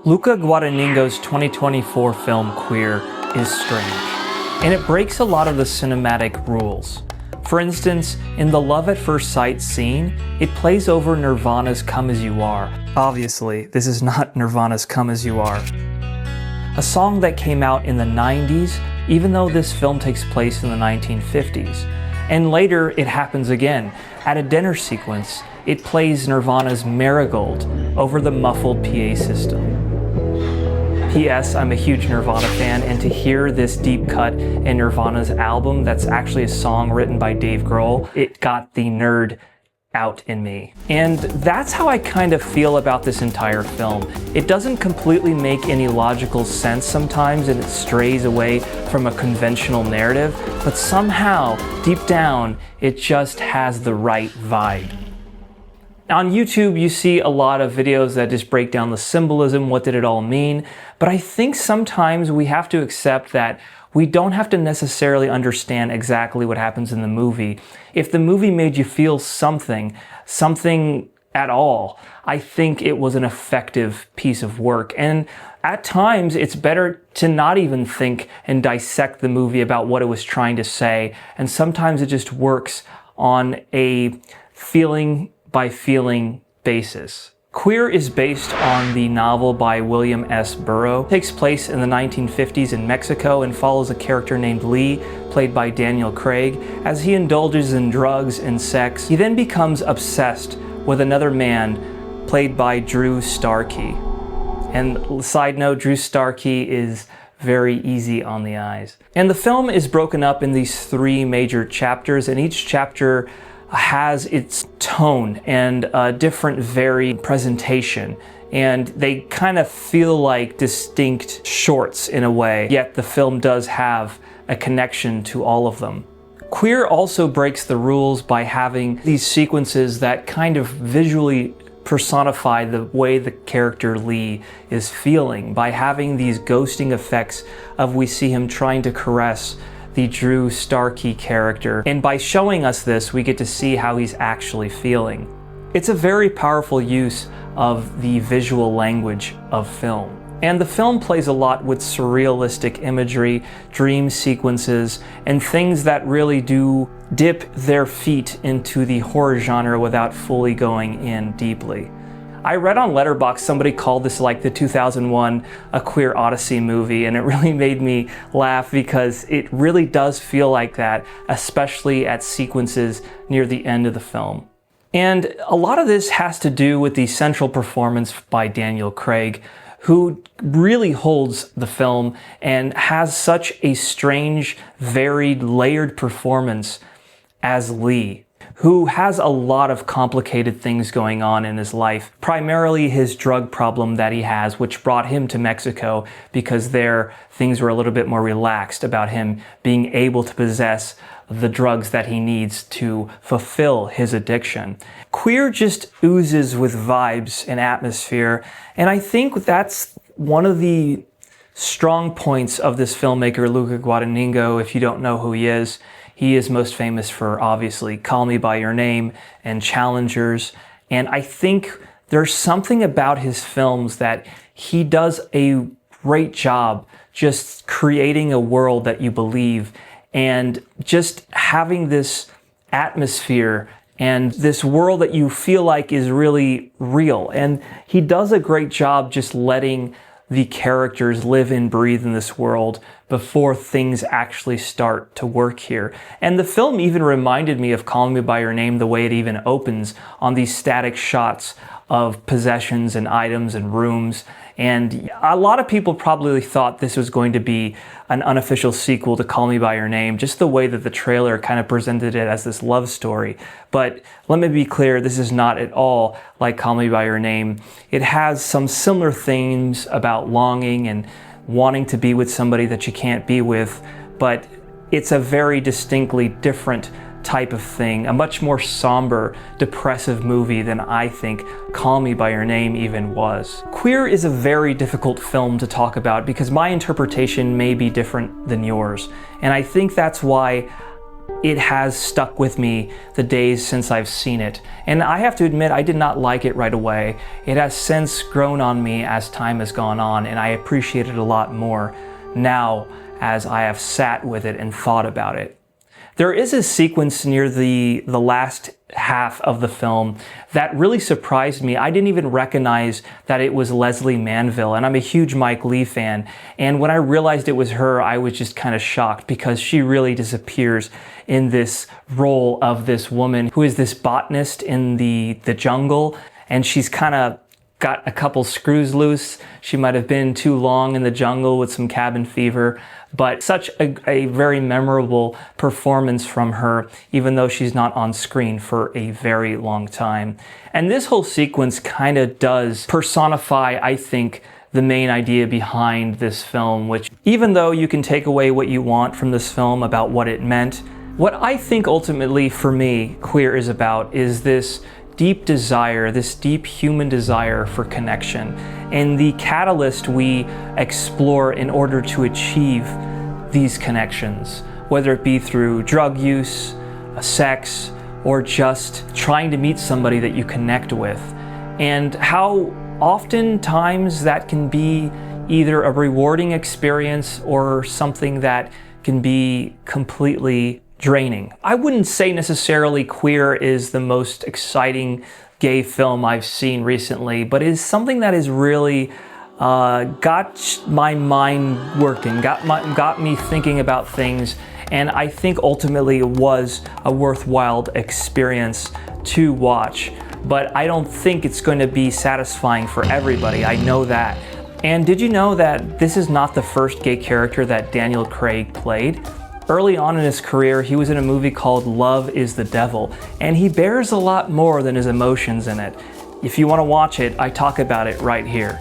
Luca Guadagnino's 2024 film Queer is strange, and it breaks a lot of the cinematic rules. For instance, in the love at first sight scene, it plays over Nirvana's Come As You Are. Obviously, this is not Nirvana's Come As You Are, a song that came out in the 90s, even though this film takes place in the 1950s. And later, it happens again. At a dinner sequence, it plays Nirvana's Marigold over the muffled PA system. P.S. I'm a huge Nirvana fan, and to hear this deep cut in Nirvana's album that's actually a song written by Dave Grohl, it got the nerd out in me. And that's how I kind of feel about this entire film. It doesn't completely make any logical sense sometimes, and it strays away from a conventional narrative, but somehow, deep down, it just has the right vibe. On YouTube, you see a lot of videos that just break down the symbolism, what did it all mean, but I think sometimes we have to accept that we don't have to necessarily understand exactly what happens in the movie. If the movie made you feel something at all, I think it was an effective piece of work. And at times, it's better to not even think and dissect the movie about what it was trying to say, and sometimes it just works on a feeling by feeling basis. Queer is based on the novel by William S. Burroughs. It takes place in the 1950s in Mexico and follows a character named Lee, played by Daniel Craig. As he indulges in drugs and sex, he then becomes obsessed with another man, played by Drew Starkey. And side note, Drew Starkey is very easy on the eyes. And the film is broken up in these 3 major chapters, and each chapter has its tone and a different varied presentation, and they kind of feel like distinct shorts in a way, yet the film does have a connection to all of them. Queer also breaks the rules by having these sequences that kind of visually personify the way the character Lee is feeling, by having these ghosting effects of we see him trying to caress the Drew Starkey character, and by showing us this, we get to see how he's actually feeling. It's a very powerful use of the visual language of film. And the film plays a lot with surrealistic imagery, dream sequences, and things that really do dip their feet into the horror genre without fully going in deeply. I read on Letterboxd somebody called this like the 2001 A Queer Odyssey movie, and it really made me laugh because it really does feel like that, especially at sequences near the end of the film. And a lot of this has to do with the central performance by Daniel Craig, who really holds the film and has such a strange, varied, layered performance as Lee, who has a lot of complicated things going on in his life, primarily his drug problem that he has, which brought him to Mexico because there things were a little bit more relaxed about him being able to possess the drugs that he needs to fulfill his addiction. Queer just oozes with vibes and atmosphere, and I think that's one of the strong points of this filmmaker, Luca Guadagnino. If you don't know who he is most famous for, obviously, Call Me By Your Name and Challengers. And I think there's something about his films that he does a great job just creating a world that you believe and just having this atmosphere and this world that you feel like is really real. And he does a great job just letting the characters live and breathe in this world before things actually start to work here. And the film even reminded me of Call Me By Your Name, the way it even opens on these static shots of possessions and items and rooms. And a lot of people probably thought this was going to be an unofficial sequel to Call Me By Your Name, just the way that the trailer kind of presented it as this love story. But let me be clear, this is not at all like Call Me By Your Name. It has some similar themes about longing and wanting to be with somebody that you can't be with, but it's a very distinctly different type of thing, a much more somber, depressive movie than I think Call Me By Your Name even was. Queer is a very difficult film to talk about because my interpretation may be different than yours, and I think that's why it has stuck with me the days since I've seen it. And I have to admit, I did not like it right away. It has since grown on me as time has gone on, and I appreciate it a lot more now as I have sat with it and thought about it. There is a sequence near the last half of the film that really surprised me. I didn't even recognize that it was Leslie Manville, and I'm a huge Mike Leigh fan. And when I realized it was her, I was just kind of shocked because she really disappears in this role of this woman who is this botanist in the jungle, and she's kind of got a couple screws loose. She might have been too long in the jungle with some cabin fever, but such a very memorable performance from her, even though she's not on screen for a very long time. And this whole sequence kind of does personify, I think, the main idea behind this film, which even though you can take away what you want from this film about what it meant, what I think ultimately for me Queer is about is this deep desire, this deep human desire for connection, and the catalyst we explore in order to achieve these connections, whether it be through drug use, sex, or just trying to meet somebody that you connect with, and how oftentimes that can be either a rewarding experience or something that can be completely draining. I wouldn't say necessarily Queer is the most exciting gay film I've seen recently, but it is something that has really got my mind working, got me thinking about things, and I think ultimately it was a worthwhile experience to watch. But I don't think it's going to be satisfying for everybody, I know that. And did you know that this is not the first gay character that Daniel Craig played? Early on in his career, he was in a movie called Love is the Devil, and he bears a lot more than his emotions in it. If you want to watch it, I talk about it right here.